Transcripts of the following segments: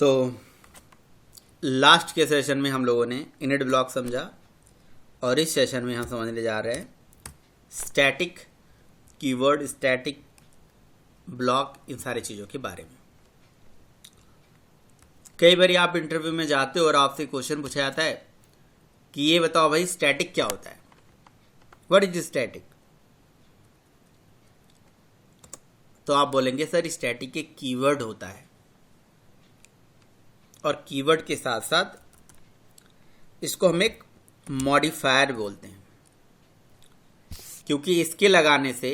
तो लास्ट के सेशन में हम लोगों ने इनिट ब्लॉक समझा और इस सेशन में हम समझने जा रहे हैं स्टैटिक कीवर्ड, स्टैटिक ब्लॉक, इन सारी चीज़ों के बारे में। कई बार आप इंटरव्यू में जाते हो और आपसे क्वेश्चन पूछा जाता है कि ये बताओ भाई स्टैटिक क्या होता है, व्हाट इज स्टैटिक। तो आप बोलेंगे सर स्टैटिक एक कीवर्ड होता है और कीवर्ड के साथ साथ इसको हम एक मॉडिफायर बोलते हैं, क्योंकि इसके लगाने से,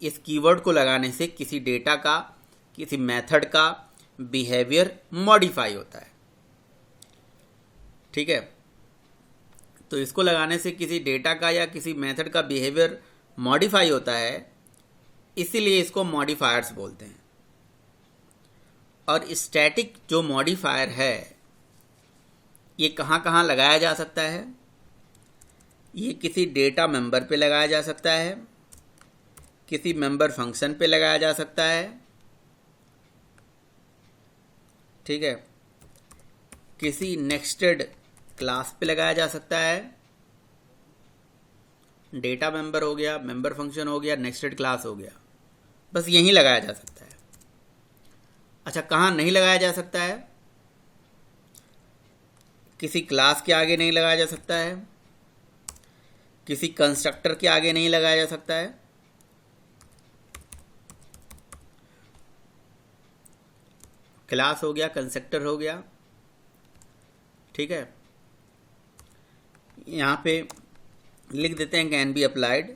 इस कीवर्ड को लगाने से किसी डेटा का, किसी मेथड का बिहेवियर मॉडिफाई होता है। ठीक है, तो इसको लगाने से किसी डेटा का या किसी मेथड का बिहेवियर मॉडिफाई होता है, इसीलिए इसको मॉडिफायर्स बोलते हैं। और स्टैटिक जो मॉडिफायर है ये कहाँ कहाँ लगाया जा सकता है? ये किसी डेटा मेंबर पे लगाया जा सकता है, किसी मेंबर फंक्शन पे लगाया जा सकता है, ठीक है, किसी नेक्स्टेड क्लास पे लगाया जा सकता है। डेटा मेंबर हो गया, मेंबर फंक्शन हो गया, नेक्स्टेड क्लास हो गया, बस यहीं लगाया जा सकता है। अच्छा, कहाँ नहीं लगाया जा सकता है? किसी क्लास के आगे नहीं लगाया जा सकता है, किसी कंस्ट्रक्टर के आगे नहीं लगाया जा सकता है, क्लास हो गया, कंस्ट्रक्टर हो गया, ठीक है। यहाँ पे लिख देते हैं कैन बी अप्लाइड,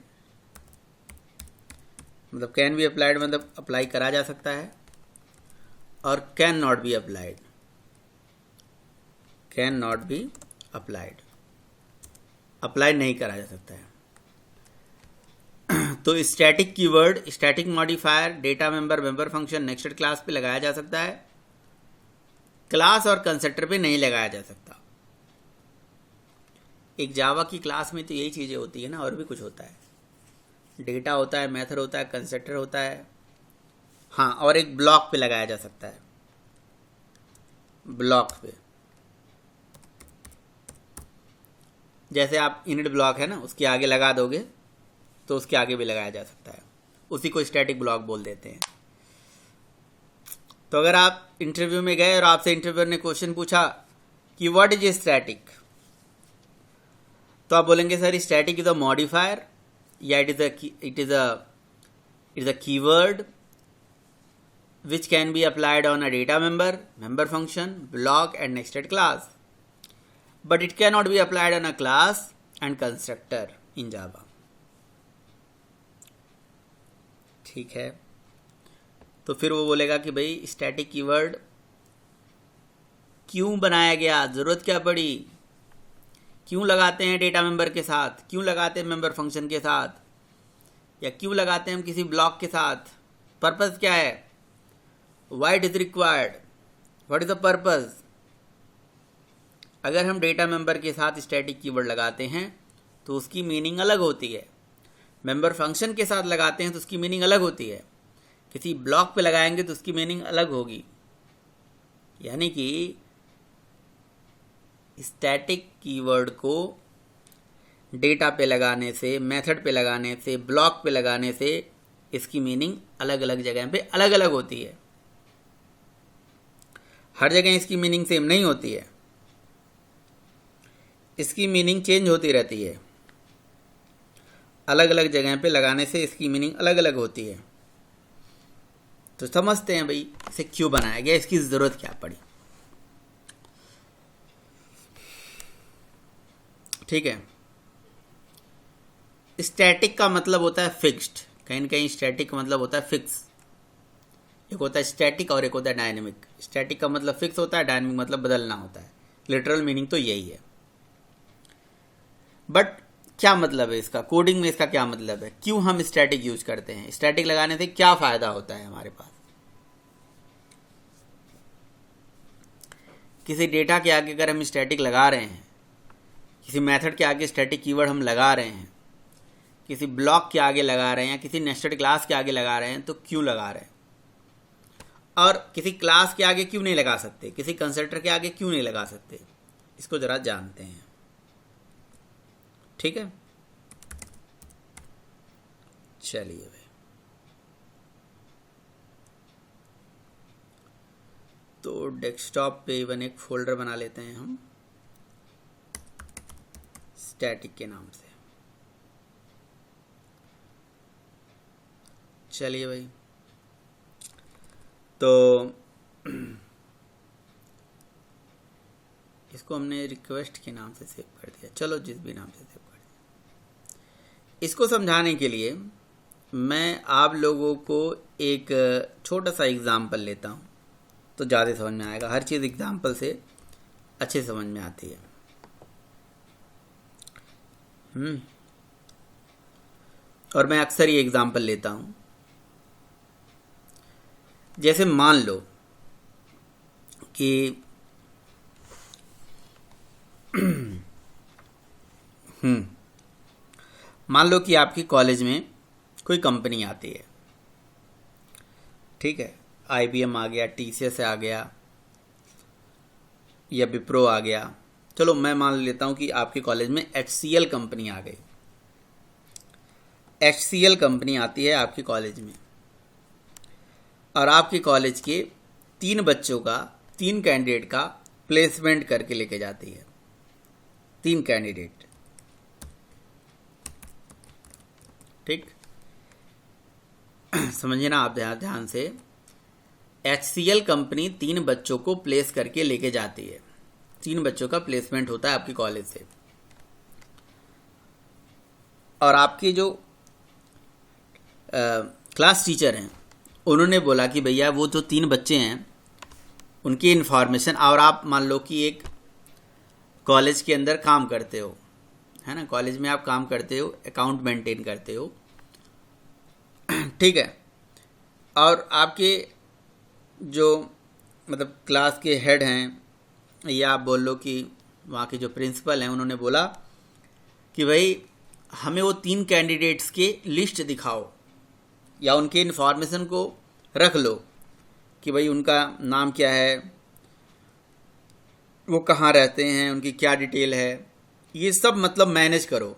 मतलब कैन बी अप्लाइड मतलब अप्लाई करा जा सकता है, और can not be applied, can not be applied, apply नहीं करा जा सकता है। तो static keyword, static modifier data member, member function, nested class पे लगाया जा सकता है, क्लास और कंस्ट्रक्टर पे नहीं लगाया जा सकता। एक जावा की क्लास में तो यही चीज़ें होती है ना, और भी कुछ होता है, डेटा होता है, मेथड होता है, कंस्ट्रक्टर होता है, हाँ, और एक ब्लॉक पे लगाया जा सकता है, ब्लॉक पे। जैसे आप इनिट ब्लॉक है ना, उसके आगे लगा दोगे तो उसके आगे भी लगाया जा सकता है, उसी को स्टैटिक ब्लॉक बोल देते हैं। तो अगर आप इंटरव्यू में गए और आपसे इंटरव्यूअर ने क्वेश्चन पूछा कि व्हाट इज स्टैटिक, तो आप बोलेंगे sir static is a modifier या it is a keyword which can be applied on a data member, member function, block and nested class, but it cannot be applied on a class and constructor in Java। ठीक है, तो फिर वो बोलेगा कि भाई static keyword क्यों बनाया गया, जरूरत क्या पड़ी, क्यों लगाते हैं डेटा मेंबर के साथ, क्यों लगाते हैं मेंबर फंक्शन के साथ, या क्यों लगाते हैं हम किसी ब्लॉक के साथ, पर्पस क्या है, why it is required, what is the purpose। अगर हम डेटा मेंबर के साथ स्टैटिक कीवर्ड लगाते हैं तो उसकी मीनिंग अलग होती है, मेंबर फंक्शन के साथ लगाते हैं तो उसकी मीनिंग अलग होती है, किसी ब्लॉक पे लगाएंगे तो उसकी मीनिंग अलग होगी। यानी कि स्टैटिक कीवर्ड को डेटा पे लगाने से, मेथड पे लगाने से, ब्लॉक पे लगाने से इसकी मीनिंग अलग अलग जगह पे अलग अलग होती है। हर जगह इसकी मीनिंग सेम नहीं होती है, इसकी मीनिंग चेंज होती रहती है, अलग अलग जगह पे लगाने से इसकी मीनिंग अलग अलग होती है। तो समझते हैं भाई इसे क्यों बनाया गया, इसकी ज़रूरत क्या पड़ी। ठीक है, स्टैटिक का मतलब होता है फिक्स्ड, कहीं ना कहीं स्टैटिक का मतलब होता है फिक्स। एक होता है स्टैटिक और एक होता है डायनेमिक। स्टैटिक का मतलब फिक्स होता है, डायनेमिक मतलब बदलना होता है। लिटरल मीनिंग तो यही है, बट क्या मतलब है इसका, कोडिंग में इसका क्या मतलब है, क्यों हम स्टैटिक यूज करते हैं, स्टैटिक लगाने से क्या फायदा होता है हमारे पास। किसी डेटा के आगे अगर हम स्टैटिक लगा रहे हैं, किसी मेथड के आगे स्टैटिक कीवर्ड हम लगा रहे हैं, किसी ब्लॉक के आगे लगा रहे हैं या किसी नेस्टेड क्लास के आगे लगा रहे हैं, तो क्यों लगा रहे हैं। और किसी क्लास के आगे क्यों नहीं लगा सकते, किसी कंस्ट्रक्टर के आगे क्यों नहीं लगा सकते, इसको जरा जानते हैं। ठीक है, चलिए भाई, तो डेस्कटॉप पे इवन एक फोल्डर बना लेते हैं हम स्टैटिक के नाम से। चलिए भाई, तो इसको हमने रिक्वेस्ट के नाम से सेव कर दिया, चलो जिस भी नाम से सेव कर दिया। इसको समझाने के लिए मैं आप लोगों को एक छोटा सा एग्जाम्पल लेता हूँ, तो ज़्यादा समझ में आएगा। हर चीज़ एग्जाम्पल से अच्छे समझ में आती है। और मैं अक्सर ये एग्जाम्पल लेता हूँ। जैसे मान लो कि मान लो कि आपकी कॉलेज में कोई कंपनी आती है, ठीक है, IBM आ गया, TCS आ गया, या विप्रो आ गया। चलो मैं मान लेता हूं कि आपके कॉलेज में HCL कंपनी आ गई। HCL कंपनी आती है आपके कॉलेज में, और आपके कॉलेज के 3 बच्चों का, 3 कैंडिडेट का प्लेसमेंट करके लेके जाती है। 3 कैंडिडेट, ठीक, समझिए ना आप ध्यान से। HCL कंपनी 3 बच्चों को प्लेस करके लेके जाती है। 3 बच्चों का प्लेसमेंट होता है आपके कॉलेज से, और आपके जो क्लास टीचर हैं उन्होंने बोला कि भैया वो जो 3 बच्चे हैं उनकी इन्फॉर्मेशन, और आप मान लो कि एक कॉलेज के अंदर काम करते हो, है ना, कॉलेज में आप काम करते हो, अकाउंट मेंटेन करते हो, ठीक है, और आपके जो मतलब क्लास के हेड हैं, या आप बोल लो कि वहाँ के जो प्रिंसिपल हैं, उन्होंने बोला कि भाई हमें वो 3 कैंडिडेट्स के लिस्ट दिखाओ, या उनके इन्फॉर्मेशन को रख लो कि भाई उनका नाम क्या है, वो कहाँ रहते हैं, उनकी क्या डिटेल है, ये सब मतलब मैनेज करो।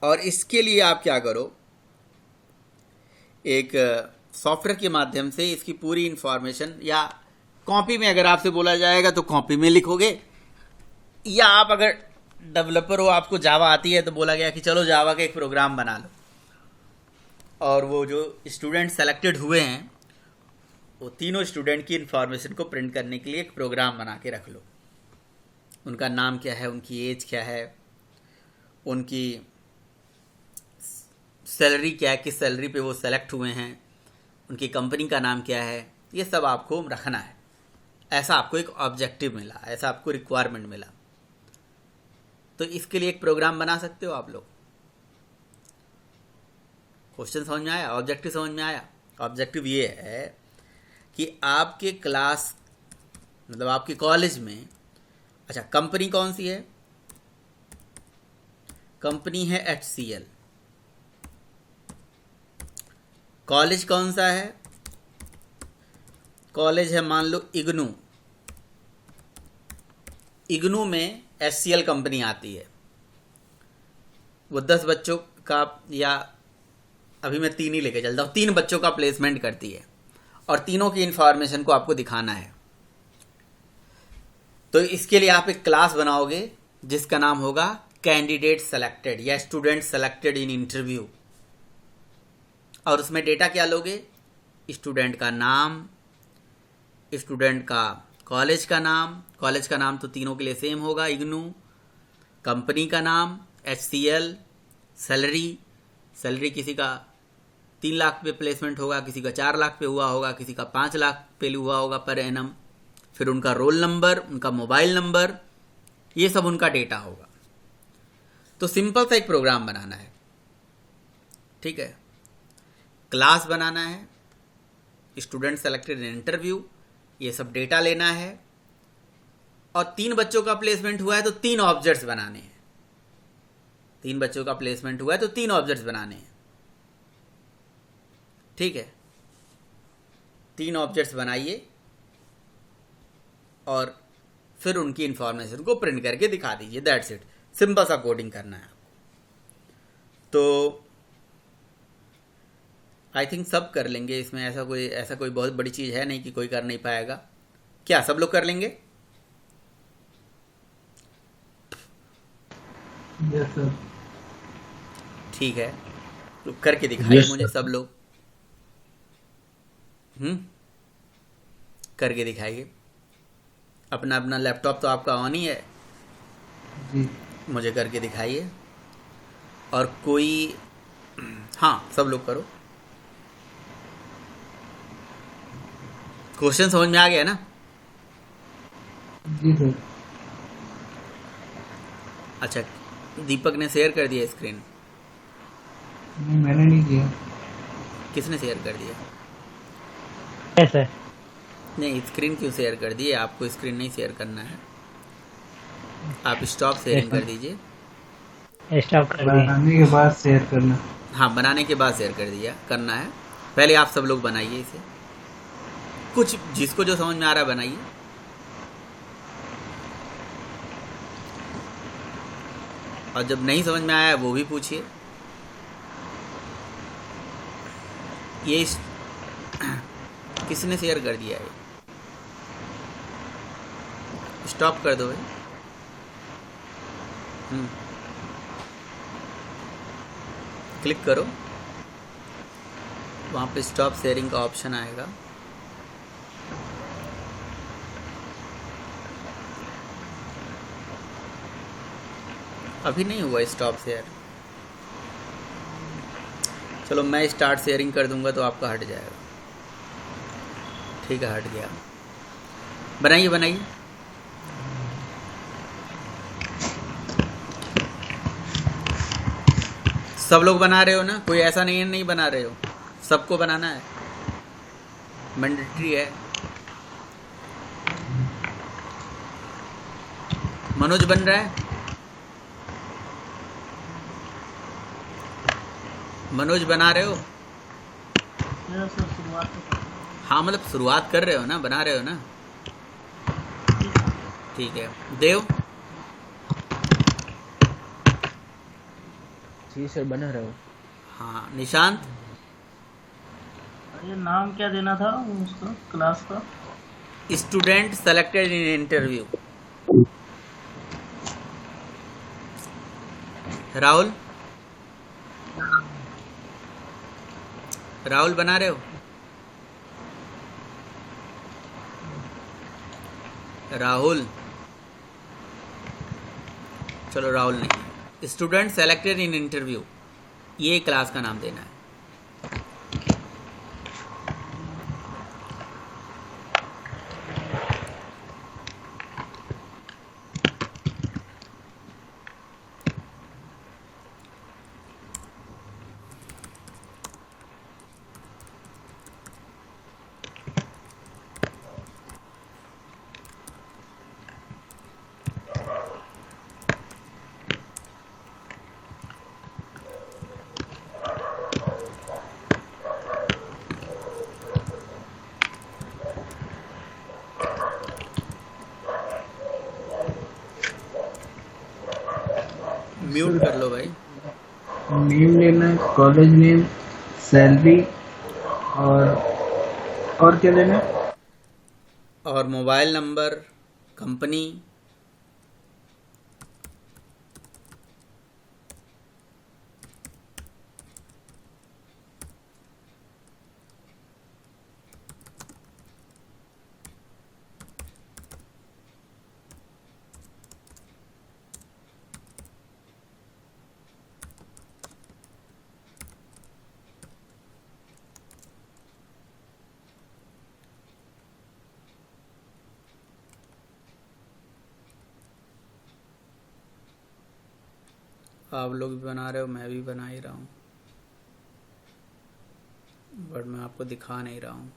और इसके लिए आप क्या करो, एक सॉफ्टवेयर के माध्यम से इसकी पूरी इंफॉर्मेशन, या कॉपी में अगर आपसे बोला जाएगा तो कॉपी में लिखोगे, या आप अगर डेवलपर हो, आपको जावा आती है, तो बोला गया कि चलो जावा का एक प्रोग्राम बना लो, और वो जो स्टूडेंट सेलेक्टेड हुए हैं वो तीनों स्टूडेंट की इंफॉर्मेशन को प्रिंट करने के लिए एक प्रोग्राम बना के रख लो। उनका नाम क्या है, उनकी एज क्या है, उनकी सैलरी क्या है, किस सैलरी पे वो सेलेक्ट हुए हैं, उनकी कंपनी का नाम क्या है, ये सब आपको रखना है। ऐसा आपको एक ऑब्जेक्टिव मिला, ऐसा आपको रिक्वायरमेंट मिला, तो इसके लिए एक प्रोग्राम बना सकते हो आप लोग। क्वेश्चन समझ में आया, ऑब्जेक्टिव समझ में आया। ऑब्जेक्टिव ये है कि आपके क्लास मतलब आपके कॉलेज में, अच्छा कंपनी कौन सी है, कंपनी है HCL। कॉलेज कौन सा है, कॉलेज है मान लो इग्नू। इग्नू में HCL कंपनी आती है, वो 10 बच्चों का, या अभी मैं 3 ही लेके चलता हूँ, 3 बच्चों का प्लेसमेंट करती है, और तीनों की इंफॉर्मेशन को आपको दिखाना है। तो इसके लिए आप एक क्लास बनाओगे जिसका नाम होगा कैंडिडेट सेलेक्टेड, या स्टूडेंट सेलेक्टेड इन इंटरव्यू। और उसमें डेटा क्या लोगे, स्टूडेंट का नाम, स्टूडेंट का कॉलेज का नाम, कॉलेज का नाम तो तीनों के लिए सेम होगा, इग्नू, कंपनी का नाम HCL, सैलरी, सैलरी किसी का 3 लाख पे प्लेसमेंट होगा, किसी का 4 लाख पे हुआ होगा, किसी का 5 लाख पे हुआ होगा पर एनम, फिर उनका रोल नंबर, उनका मोबाइल नंबर, ये सब उनका डेटा होगा। तो सिंपल सा एक प्रोग्राम बनाना है, ठीक है, क्लास बनाना है, स्टूडेंट सेलेक्टेड इन इंटरव्यू, ये सब डेटा लेना है, और 3 बच्चों का प्लेसमेंट हुआ है तो 3 ऑब्जेक्ट्स बनाने हैं। 3 बच्चों का प्लेसमेंट हुआ है तो 3 ऑब्जेक्ट्स बनाने हैं, ठीक है। 3 ऑब्जेक्ट्स बनाइए और फिर उनकी इंफॉर्मेशन को प्रिंट करके दिखा दीजिए। That's it. सिंपल सा कोडिंग करना है आपको। तो आई थिंक सब कर लेंगे इसमें, ऐसा कोई बहुत बड़ी चीज़ है नहीं कि कोई कर नहीं पाएगा। क्या सब लोग कर लेंगे? Yes sir. ठीक है, तो करके दिखाइए यस मुझे सर। सब लोग। करके दिखाइए। अपना अपना लैपटॉप तो आपका ऑन ही है, जी। मुझे करके दिखाइए। और कोई, हाँ सब लोग करो। क्वेश्चन समझ में आ गया ना? जी सर। अच्छा, दीपक ने शेयर कर दिया स्क्रीन? नहीं, मैंने नहीं किया। किसने शेयर कर दिया? Yes sir. नहीं, स्क्रीन क्यों शेयर कर दी? आपको स्क्रीन नहीं शेयर करना है, आप स्टॉप यस शेयरिंग कर दीजिए। सर, स्टॉप कर दिए। बनाने के बाद शेयर करना। हाँ, बनाने के बाद शेयर कर दिया करना है। पहले आप सब लोग बनाइए इसे, कुछ जिसको जो समझ में आ रहा है बनाइए। और जब नहीं समझ में आया वो भी पूछिए। ये किसने शेयर कर दिया है? स्टॉप कर दो भाई। क्लिक करो, वहाँ पे स्टॉप शेयरिंग का ऑप्शन आएगा। अभी नहीं हुआ स्टॉप शेयर। चलो मैं स्टार्ट शेयरिंग कर दूंगा तो आपका हट जाएगा। ठीक है, हट गया। बनाइए बनाइए। सब लोग बना रहे हो ना? कोई ऐसा नहीं है नहीं बना रहे हो, सबको बनाना है, मैंडेटरी है। मनोज बन रहा है? मनोज बना रहे हो? सर शुरुआत तो हाँ मतलब शुरुआत कर रहे हो ना, बना रहे हो ना? ठीक है। देव? जी सर, बना रहा हूँ। हाँ। निशांत? ये नाम क्या देना था उसका क्लास का? Student selected in interview. Rahul? Rahul बना रहे हो? राहुल? चलो राहुल नहीं। स्टूडेंट सेलेक्टेड इन इंटरव्यू, ये क्लास का नाम देना है। म्यूट सर, कर लो भाई। नेम लेना है, कॉलेज नेम, सैलरी, और और क्या लेना है? और मोबाइल नंबर, कंपनी। आप लोग भी बना रहे हो, मैं भी बना ही रहा हूँ, बट मैं आपको दिखा नहीं रहा हूँ।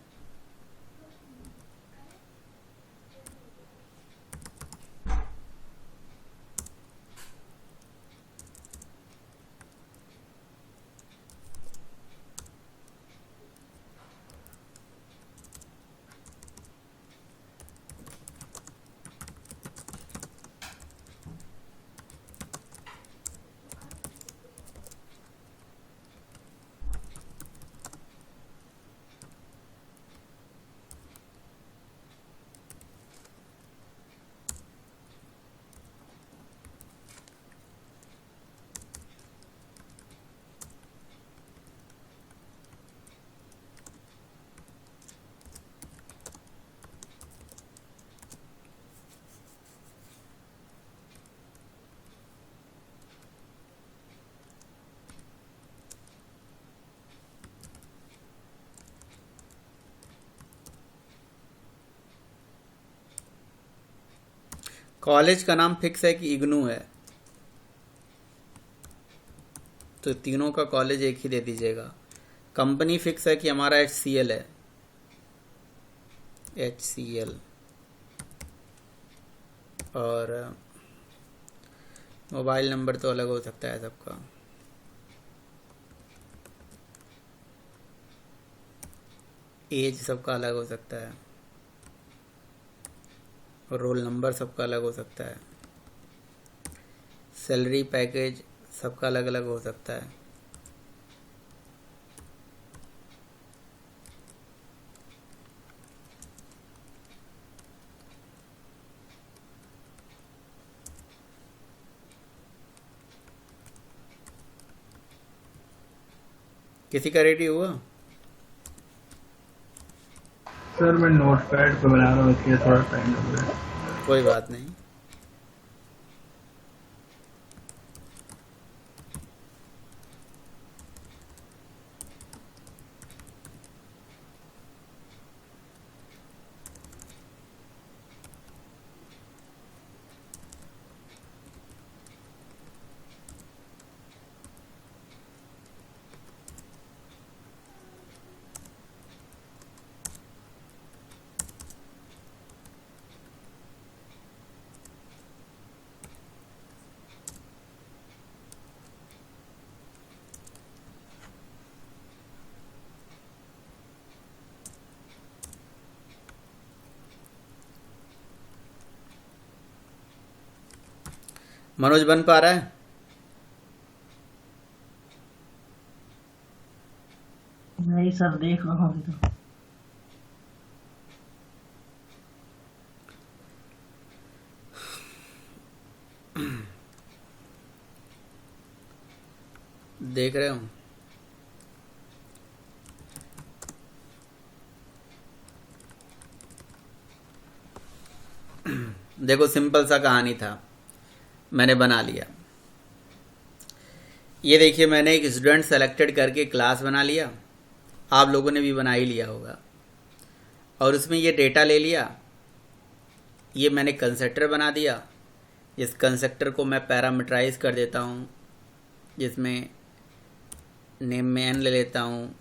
कॉलेज का नाम फिक्स है कि इग्नू है, तो तीनों का कॉलेज एक ही दे दीजिएगा। कंपनी फिक्स है कि हमारा HCL है, HCL। और मोबाइल नंबर तो अलग हो सकता है सबका। एज सबका अलग हो सकता है, और रोल नंबर सबका अलग हो सकता है। सैलरी पैकेज सबका अलग अलग हो सकता है। किसी का रेडी हुआ? सर मैं नोट पैड पे बना रहा हूँ, इसलिए थोड़ा टाइम लग रहा है। कोई बात नहीं। मनोज बन पा रहा है? नहीं सर, देख रहा हूँ अभी तो। देख रहे हो? देखो, सिंपल सा कहानी था, मैंने बना लिया। ये देखिए, मैंने एक स्टूडेंट सेलेक्टेड करके क्लास बना लिया, आप लोगों ने भी बना ही लिया होगा। और उसमें ये डेटा ले लिया, ये मैंने कंस्ट्रक्टर बना दिया। इस कंस्ट्रक्टर को मैं पैरामीटराइज कर देता हूँ, जिसमें नेम में n ले लेता हूँ,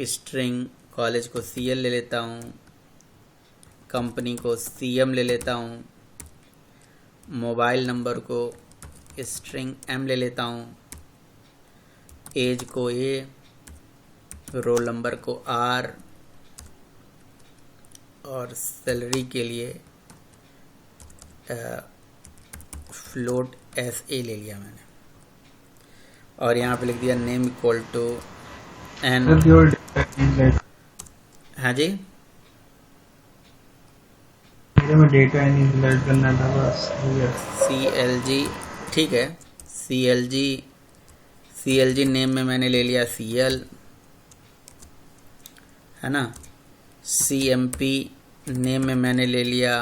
स्ट्रिंग कॉलेज को CL ले लेता हूँ, कंपनी को CM ले लेता हूँ, मोबाइल नंबर को स्ट्रिंग M ले लेता हूँ, एज को A, रोल नंबर को R, और सैलरी के लिए फ्लोट SA ले लिया मैंने, और यहाँ पे लिख दिया name equal to n। Sir केवल डेटा इनसाइड, हाँ जी, मेरे में डेटा इनसाइड करना था बस, हो गया। CLG, ठीक है। CLG नेम में मैंने ले लिया CL, है ना। CMP नेम में मैंने ले लिया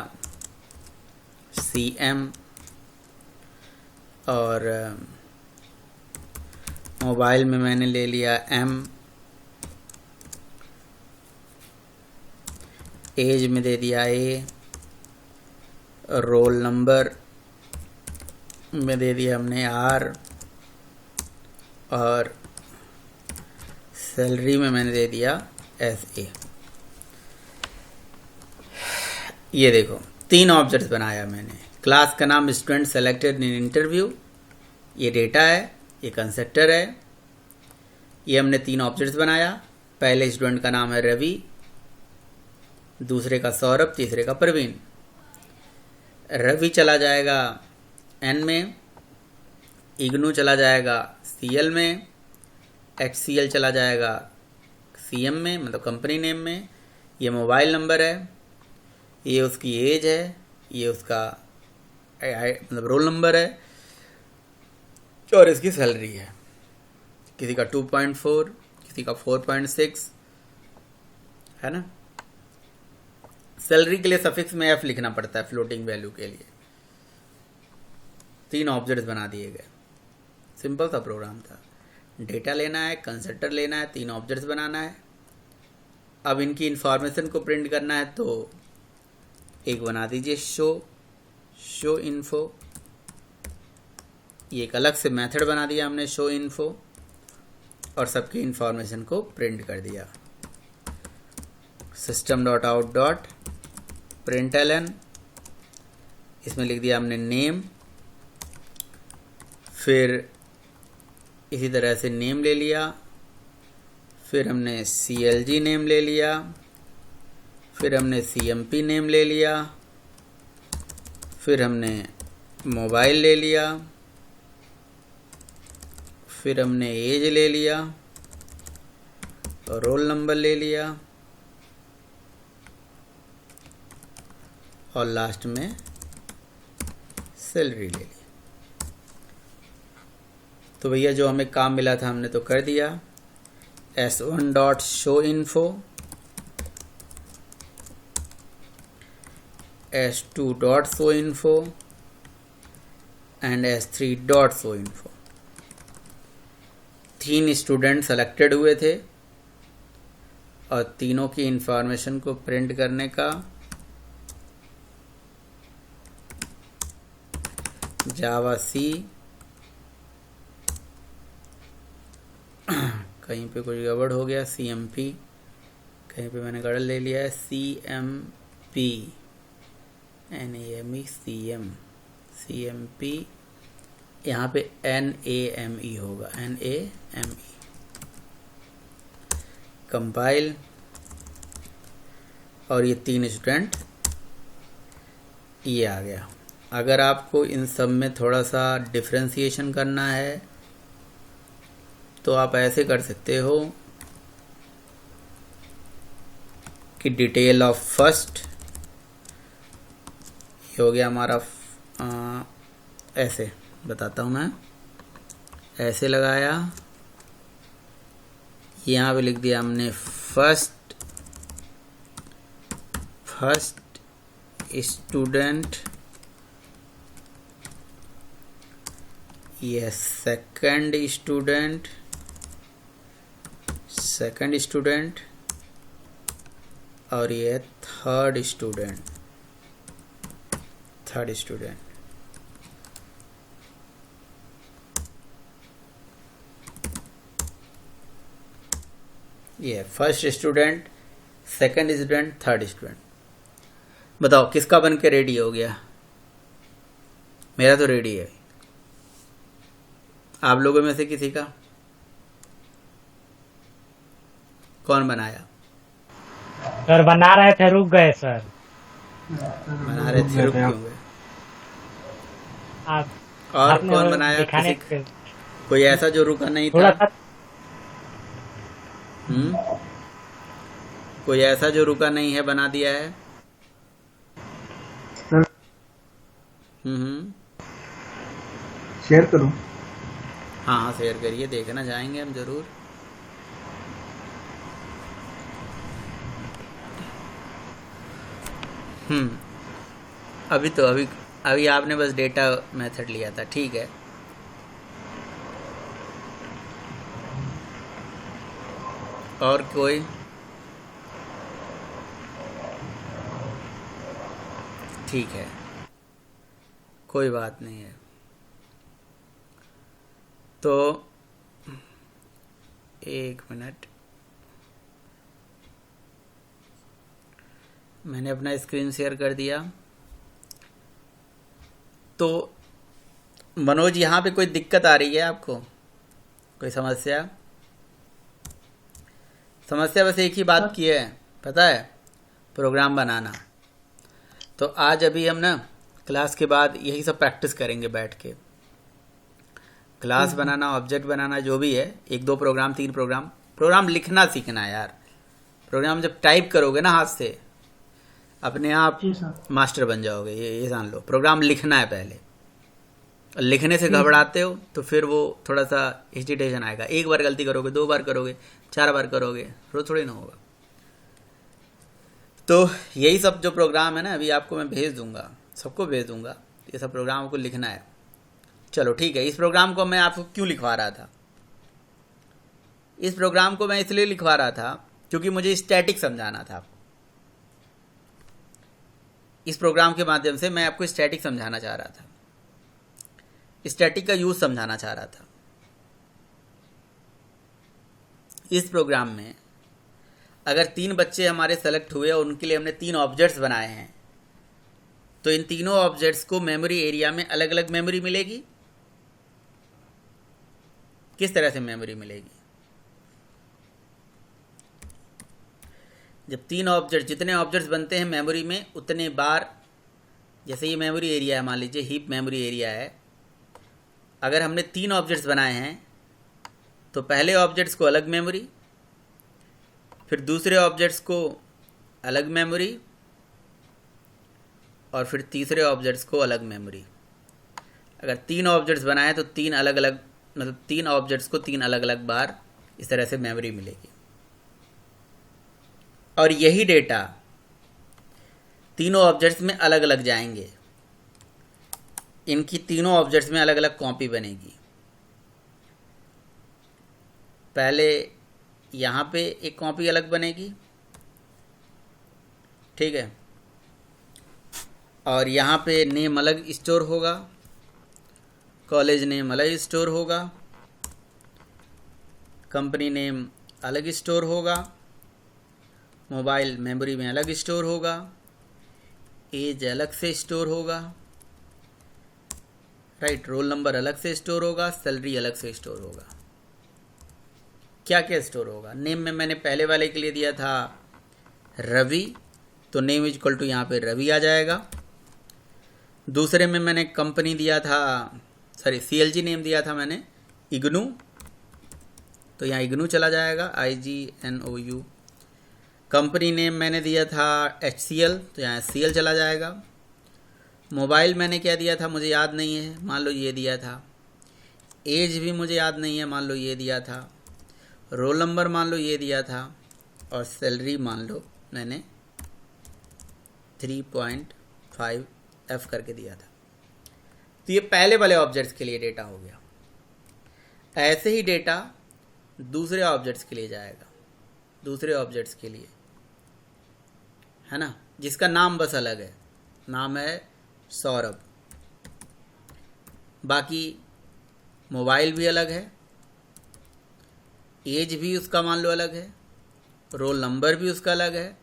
CM, और मोबाइल में मैंने ले लिया M, एज में दे दिया A, रोल नंबर में दे दिया हमने R, और सैलरी में मैंने दे दिया SA। ये देखो, 3 ऑब्जेक्ट्स बनाया मैंने। क्लास का नाम स्टूडेंट सेलेक्टेड इन इंटरव्यू, ये डेटा है, ये कंस्ट्रक्टर है। ये हमने 3 ऑब्जेक्ट्स बनाया। पहले स्टूडेंट का नाम है रवि, दूसरे का सौरभ, तीसरे का प्रवीण। रवि चला जाएगा N में, इग्नू चला जाएगा CL में, HCL चला जाएगा CM में, मतलब कंपनी नेम में। ये मोबाइल नंबर है, ये उसकी एज है, ये उसका मतलब रोल नंबर है, और इसकी सैलरी है। किसी का 2.4, किसी का 4.6, है ना। सैलरी के लिए सफिक्स में F लिखना पड़ता है फ्लोटिंग वैल्यू के लिए। 3 ऑब्जेक्ट्स बना दिए गए, सिंपल सा प्रोग्राम था। डेटा लेना है, कंस्ट्रक्टर लेना है, 3 ऑब्जेक्ट्स बनाना है। अब इनकी इंफॉर्मेशन को प्रिंट करना है, तो एक बना दीजिए शो शो इन्फो, ये एक अलग से मेथड बना दिया हमने शो इन्फो, और सबकी इंफॉर्मेशन को प्रिंट कर दिया। system.out.println, इसमें लिख दिया हमने नेम, फिर इसी तरह से नेम ले लिया, फिर हमने CLG नेम ले लिया, फिर हमने CMP नेम ले लिया, फिर हमने मोबाइल ले लिया, फिर हमने एज ले लिया और रोल नंबर ले लिया, और लास्ट में सैलरी ले ली। तो भैया जो हमें काम मिला था हमने तो कर दिया। s1.showinfo, s2.showinfo and s3.showinfo। 3 student selected हुए थे और तीनों की इंफॉर्मेशन को प्रिंट करने का जावा सी, कहीं पे कुछ गड़बड़ हो गया, CMP, कहीं पे मैंने गड़बड़ ले लिया है, CMP, NAME, CMP, यहाँ पे NAME होगा, NAME। कंपाइल, और ये 3 स्टूडेंट ये आ गया। अगर आपको इन सब में थोड़ा सा डिफ्रेंशिएशन करना है तो आप ऐसे कर सकते हो कि डिटेल ऑफ फर्स्ट, ये हो गया हमारा, ऐसे बताता हूँ मैं, ऐसे लगाया, यहाँ पे लिख दिया हमने फर्स्ट स्टूडेंट, ये सेकंड स्टूडेंट, और ये थर्ड स्टूडेंट। ये first student, second student, third student. बताओ किसका बन के रेडी हो गया? मेरा तो रेडी है। आप लोगों में से किसी का? कौन बनाया? सर बना रहे थे, रुक गए सर। बना रहे थे, रुक क्यों गए? आप और आपने कौन बनाया? दिखाने किसी कोई ऐसा जो रुका नहीं थोड़ा था? सा कोई ऐसा जो रुका नहीं है बना दिया है? सर शेयर करूं? हाँ हाँ शेयर करिए, देखना चाहेंगे हम जरूर। अभी आपने बस डेटा मेथड लिया था, ठीक है। और कोई? ठीक है, कोई बात नहीं है। तो 1 मिनट, मैंने अपना स्क्रीन शेयर कर दिया। तो मनोज, यहाँ पे कोई दिक्कत आ रही है आपको? कोई समस्या? बस एक ही बात की है, पता है, प्रोग्राम बनाना। तो आज अभी हम ना क्लास के बाद यही सब प्रैक्टिस करेंगे बैठ के। क्लास बनाना, ऑब्जेक्ट बनाना, जो भी है, 1 2 प्रोग्राम 3 प्रोग्राम लिखना सीखना है यार। प्रोग्राम जब टाइप करोगे ना हाथ से, अपने आप जी सर। मास्टर बन जाओगे, ये जान लो। प्रोग्राम लिखना है पहले, और लिखने से घबराते हो तो फिर वो थोड़ा सा हेजिटेशन आएगा। 1 बार गलती करोगे, 2 बार करोगे, 4 बार करोगे, रोज थोड़ी ना होगा। तो यही सब जो प्रोग्राम है ना, अभी आपको मैं भेज दूंगा, सबको भेज दूंगा। ये सब प्रोग्राम को लिखना है। चलो ठीक है। इस प्रोग्राम को मैं आपको क्यों लिखवा रहा था? इस प्रोग्राम को मैं इसलिए लिखवा रहा था क्योंकि मुझे स्टैटिक समझाना था आपको। इस प्रोग्राम के माध्यम से मैं आपको स्टैटिक समझाना चाह रहा था, स्टैटिक का यूज़ समझाना चाह रहा था। इस प्रोग्राम में अगर 3 बच्चे हमारे सेलेक्ट हुए और उनके लिए हमने 3 ऑब्जेक्ट्स बनाए हैं, तो इन तीनों ऑब्जेक्ट्स को मेमोरी एरिया में अलग अलग मेमोरी मिलेगी। किस तरह से मेमोरी मिलेगी? जब 3 ऑब्जेक्ट, जितने ऑब्जेक्ट्स बनते हैं मेमोरी में उतने बार, जैसे ये मेमोरी एरिया है, मान लीजिए हीप मेमोरी एरिया है, अगर हमने 3 ऑब्जेक्ट्स बनाए हैं तो पहले ऑब्जेक्ट्स को अलग मेमोरी, फिर दूसरे ऑब्जेक्ट्स को अलग मेमोरी, और फिर तीसरे ऑब्जेक्ट्स को अलग मेमोरी। अगर 3 ऑब्जेक्ट्स बनाए तो 3 अलग अलग, मतलब 3 ऑब्जेक्ट्स को 3 अलग अलग बार इस तरह से मेमोरी मिलेगी। और यही डेटा तीनों ऑब्जेक्ट्स में अलग अलग जाएंगे। इनकी तीनों ऑब्जेक्ट्स में अलग अलग कॉपी बनेगी। पहले यहाँ पे एक कॉपी अलग बनेगी, ठीक है, और यहाँ पे नेम अलग स्टोर होगा, कॉलेज नेम अलग स्टोर होगा, कंपनी नेम अलग स्टोर होगा, मोबाइल मेमोरी में अलग स्टोर होगा, एज अलग से स्टोर होगा, राइट, रोल नंबर अलग से स्टोर होगा, सैलरी अलग से स्टोर होगा। क्या क्या स्टोर होगा? नेम में मैंने पहले वाले के लिए दिया था रवि, तो नेम इज इक्वल टू यहाँ पे रवि आ जाएगा। दूसरे में मैंने कंपनी दिया था, सॉरी CLG नेम दिया था मैंने इग्नू, तो यहाँ इग्नू चला जाएगा, IGNOU। कंपनी नेम मैंने दिया था HCL, तो यहाँ HCL चला जाएगा। मोबाइल मैंने क्या दिया था मुझे याद नहीं है, मान लो ये दिया था। एज भी मुझे याद नहीं है, मान लो ये दिया था। रोल नंबर मान लो ये दिया था, और सैलरी मान लो मैंने 3.5F करके दिया था। तो ये पहले वाले ऑब्जेक्ट्स के लिए डेटा हो गया। ऐसे ही डेटा दूसरे ऑब्जेक्ट्स के लिए जाएगा, दूसरे ऑब्जेक्ट्स के लिए, है ना, जिसका नाम बस अलग है, नाम है सौरभ। बाकी मोबाइल भी अलग है, एज भी उसका मान लो अलग है, रोल नंबर भी उसका अलग है,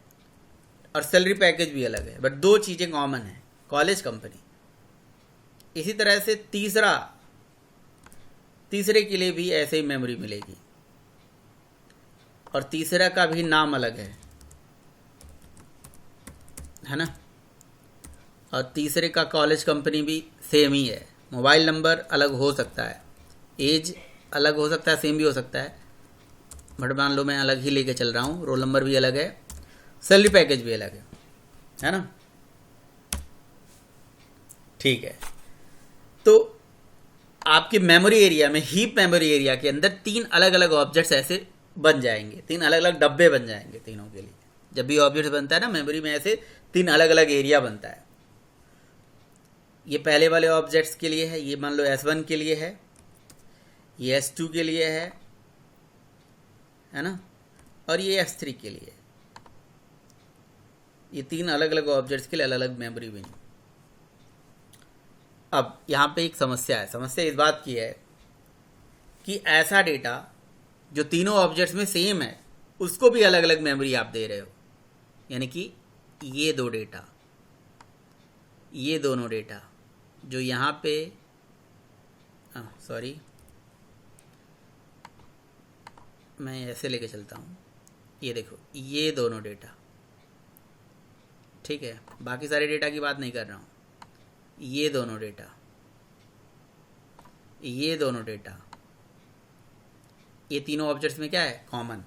और सैलरी पैकेज भी अलग है, बट 2 चीज़ें कॉमन हैं, कॉलेज, कंपनी। इसी तरह से तीसरे के लिए भी ऐसे ही मेमोरी मिलेगी, और तीसरा का भी नाम अलग है ना, और तीसरे का कॉलेज, कंपनी भी सेम ही है। मोबाइल नंबर अलग हो सकता है, एज अलग हो सकता है, सेम भी हो सकता है, बट मान लो मैं अलग ही लेके चल रहा हूँ। रोल नंबर भी अलग है, सैलरी पैकेज भी अलग है ना, ठीक है। तो आपके मेमोरी एरिया में, हीप मेमोरी एरिया के अंदर 3 अलग अलग ऑब्जेक्ट्स ऐसे बन जाएंगे, 3 अलग अलग डब्बे बन जाएंगे तीनों के लिए। जब भी ऑब्जेक्ट बनता है ना मेमोरी में, ऐसे 3 अलग अलग एरिया बनता है। ये पहले वाले ऑब्जेक्ट्स के लिए है, ये मान लो S1 के लिए है, ये S2 के लिए है ना, और ये S3 के लिए। ये 3 अलग अलग ऑब्जेक्ट्स के लिए अलग अलग मेमोरी बनी। अब यहाँ पे एक समस्या है। समस्या इस बात की है कि ऐसा डेटा जो तीनों ऑब्जेक्ट्स में सेम है, उसको भी अलग अलग मेमोरी आप दे रहे हो। यानी कि ये दोनों डेटा जो यहाँ पे, सॉरी मैं ऐसे लेके चलता हूँ, ये देखो, ये दोनों डेटा, ठीक है, बाकी सारे डेटा की बात नहीं कर रहा हूँ। ये दोनों डेटा, ये तीनों ऑब्जेक्ट्स में क्या है, कॉमन।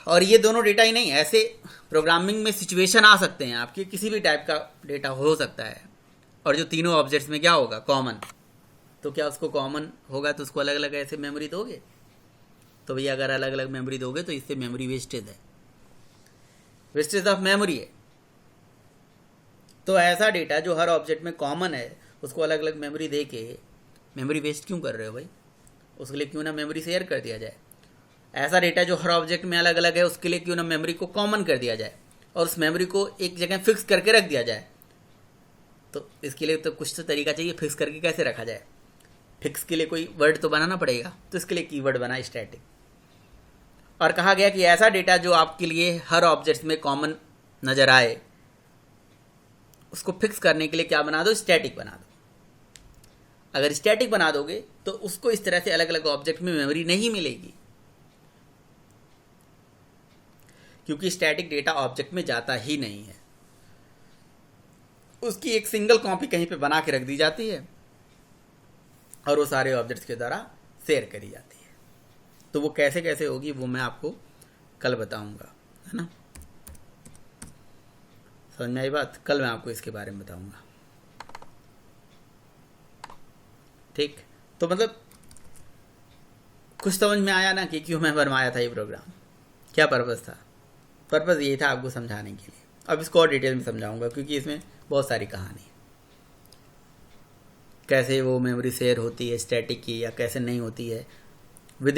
और ये दोनों डेटा ही नहीं, ऐसे प्रोग्रामिंग में सिचुएशन आ सकते हैं आपके, किसी भी टाइप का डेटा हो सकता है, और जो तीनों ऑब्जेक्ट्स में क्या होगा, कॉमन। तो क्या उसको कॉमन होगा तो उसको अलग अलग ऐसे मेमोरी दोगे? तो भैया अगर अलग अलग मेमोरी दोगे तो इससे मेमोरी वेस्टेज है, वेस्टेज ऑफ मेमोरी है। तो ऐसा डेटा जो हर ऑब्जेक्ट में कॉमन है, उसको अलग अलग मेमोरी दे के मेमोरी वेस्ट क्यों कर रहे हो भाई? उसके लिए क्यों ना मेमोरी शेयर कर दिया जाए। ऐसा डेटा जो हर ऑब्जेक्ट में अलग अलग है, उसके लिए क्यों ना मेमोरी को कॉमन कर दिया जाए। और उस मेमोरी को एक जगह फिक्स करके रख दिया जाए। तो इसके लिए तो कुछ तो तरीका चाहिए, फिक्स करके कैसे रखा जाए। फिक्स के लिए कोई वर्ड तो बनाना पड़ेगा, तो इसके लिए कीवर्ड बना स्टैटिक। और कहा गया कि ऐसा डेटा जो आपके लिए हर ऑब्जेक्ट में कॉमन नज़र आए, उसको फिक्स करने के लिए क्या बना दो, स्टैटिक बना दो। अगर स्टैटिक बना दोगे तो उसको इस तरह से अलग अलग ऑब्जेक्ट में मेमोरी नहीं मिलेगी, क्योंकि स्टैटिक डेटा ऑब्जेक्ट में जाता ही नहीं है। उसकी एक सिंगल कॉपी कहीं पे बना के रख दी जाती है और वो सारे ऑब्जेक्ट्स के द्वारा शेयर करी जाती है। तो वो कैसे कैसे होगी वो मैं आपको कल बताऊंगा, है ना। समझ में आई बात? कल मैं आपको इसके बारे में बताऊंगा। ठीक, तो मतलब कुछ समझ में आया ना कि क्यों मैं बनवाया था ये प्रोग्राम, क्या पर्पज़ था। पर्पज़ यही था आपको समझाने के लिए। अब इसको और डिटेल में समझाऊंगा, क्योंकि इसमें बहुत सारी कहानी है, कैसे वो मेमोरी शेयर होती है स्टैटिक की या कैसे नहीं होती है, विद